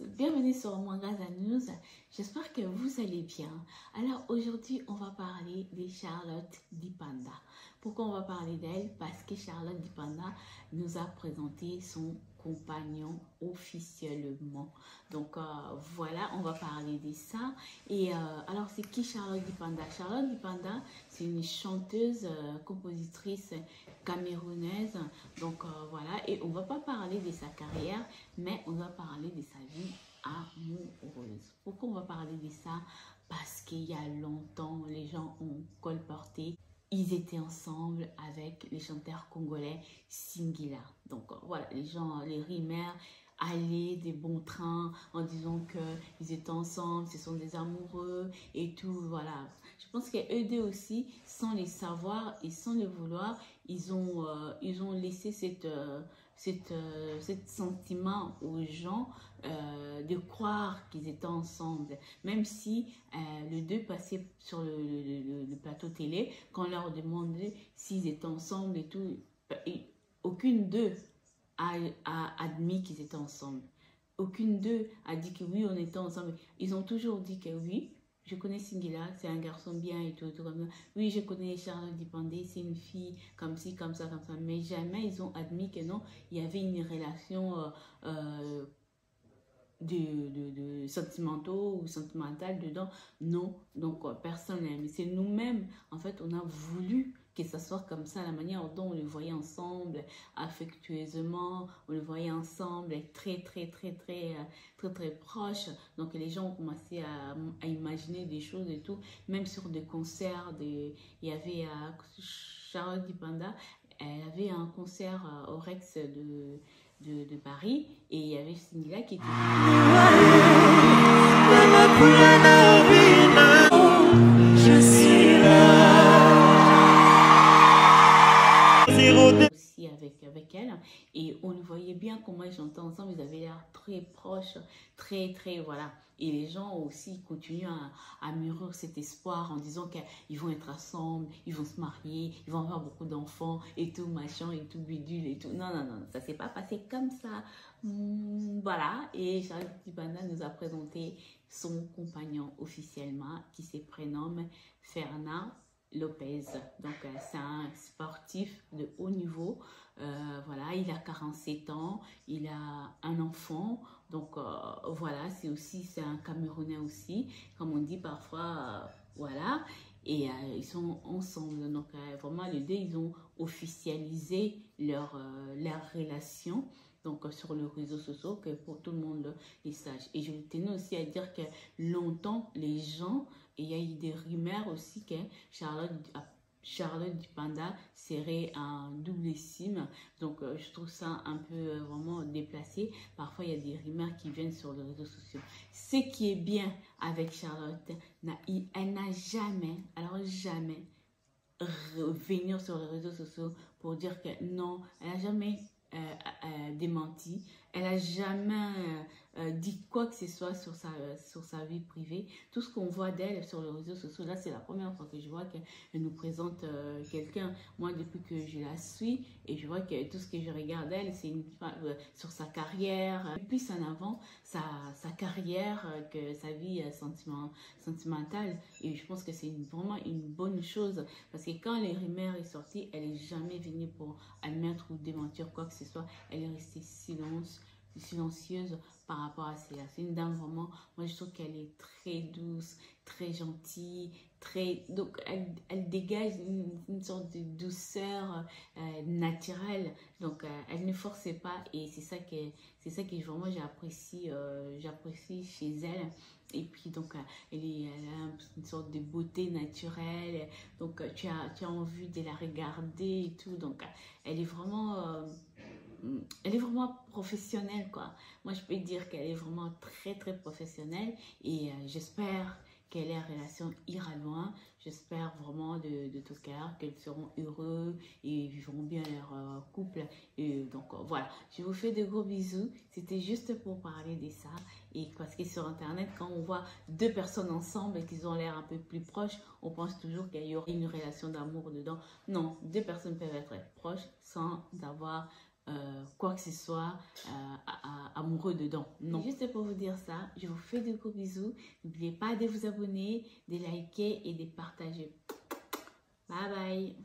bienvenue sur Mwangaza News, j'espère que vous allez bien. Alors aujourd'hui on va parler de Charlotte Dipanda. Pourquoi on va parler d'elle? Parce que Charlotte Dipanda nous a présenté son compagnon officiellement. Donc voilà, on va parler de ça. Et alors c'est qui Charlotte Dipanda? Charlotte Dipanda, c'est une chanteuse, compositrice camerounaise. Donc voilà, et on va pas parler de sa carrière, mais on va parler de sa vie amoureuse. Pourquoi on va parler de ça? Parce qu'il y a longtemps, les gens ont colporté. Ils étaient ensemble avec les chanteurs congolais Singila. Donc voilà, les gens, les rimeurs allaient des bons trains en disant qu'ils étaient ensemble, ce sont des amoureux et tout, voilà. Je pense qu'eux deux aussi, sans les savoir et sans le vouloir, ils ont laissé cette sentiment aux gens de croire qu'ils étaient ensemble, même si les deux passaient sur le plateau télé, quand on leur demandait s'ils étaient ensemble et tout, et aucune d'eux a admis qu'ils étaient ensemble. Aucune d'eux a dit que oui, on était ensemble. Ils ont toujours dit que oui. Je connais Singila, c'est un garçon bien et tout comme ça. Oui, je connais Charlotte Dipanda, c'est une fille comme ci, comme ça, comme ça. Mais jamais ils ont admis que non, il y avait une relation de sentimentaux ou sentimentale dedans. Non, donc personne n'aime. C'est nous-mêmes, en fait, on a voulu que ça soit comme ça, la manière dont on le voyait ensemble, affectueusement, on le voyait ensemble, très proche. Donc les gens ont commencé à imaginer des choses et tout, même sur des concerts, il y avait Charlotte Dipanda, elle avait un concert au Rex de Paris, et il y avait Singila qui était je suis là aussi avec elle, et on voyait bien comment ils chantaient ensemble. Ils avaient l'air très proches, très voilà. Et les gens aussi continuent à mûrir cet espoir en disant qu'ils vont être ensemble, ils vont se marier, ils vont avoir beaucoup d'enfants et tout machin et tout bidule et tout. Non, ça s'est pas passé comme ça. Voilà, et Charlotte Dipanda nous a présenté son compagnon officiellement qui se prénomme Fernand Lopez. Donc c'est un sportif de haut niveau. Voilà, il a 47 ans, il a un enfant. Donc voilà, c'est un Camerounais aussi, comme on dit parfois, voilà. Et ils sont ensemble. Donc vraiment les deux, ils ont officialisé leur relation. Donc sur les réseaux sociaux, que pour tout le monde les sache. Et je tenais aussi à dire que longtemps, les gens, et il y a eu des rumeurs aussi que Charlotte Dipanda serait un double SIM. Donc je trouve ça un peu vraiment déplacé. Parfois il y a des rumeurs qui viennent sur les réseaux sociaux. Ce qui est bien avec Charlotte, elle n'a jamais, alors jamais, venir sur les réseaux sociaux pour dire que non, elle n'a jamais démenti, elle n'a jamais dit quoi que ce soit sur sa vie privée. Tout ce qu'on voit d'elle sur les réseaux sociaux, là c'est la première fois que je vois qu'elle nous présente quelqu'un. Moi depuis que je la suis, et je vois que tout ce que je regarde d'elle, c'est sur sa carrière, plus en avant sa carrière que sa vie sentimentale. Et je pense que c'est vraiment une bonne chose, parce que quand les rumeurs est sortie, elle n'est jamais venue pour admettre ou démentir quoi que ce soit. Elle est restée silencieuse par rapport à cela. C'est une dame vraiment, moi je trouve qu'elle est très douce, très gentille, donc elle dégage une sorte de douceur naturelle. Donc elle ne force pas, et c'est ça que vraiment j'apprécie chez elle. Et puis donc elle a une sorte de beauté naturelle, donc tu as envie de la regarder et tout. Donc elle est vraiment professionnelle, quoi. Moi je peux dire qu'elle est vraiment très professionnelle, et j'espère que leur relation ira loin. J'espère vraiment de tout cœur qu'elles seront heureux et vivront bien leur couple. Et donc voilà, je vous fais de gros bisous. C'était juste pour parler de ça. Et parce que sur internet, quand on voit deux personnes ensemble et qu'ils ont l'air un peu plus proches, on pense toujours qu'il y aura une relation d'amour dedans. Non, deux personnes peuvent être proches sans avoir quoi que ce soit amoureux dedans. Non. Juste pour vous dire ça, je vous fais de gros bisous. N'oubliez pas de vous abonner, de liker et de partager. Bye bye.